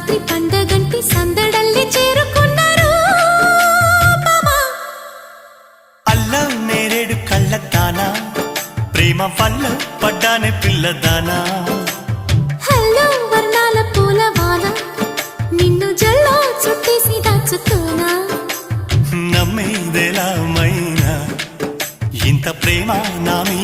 రాత్రి పండగంటి సందడల్లి చేరుకున్నారు మామా. అల్లం నేరేడు కళ్ళతానా ప్రేమ వల్ల పడ్డానే పిల్లదానా. హల్లో వర్ణాల పూలవాన నిన్ను జల్లో చుట్టేసి దాచుకోనా. నమ్మేదెలా మైనా ఇంత ప్రేమ నా మీద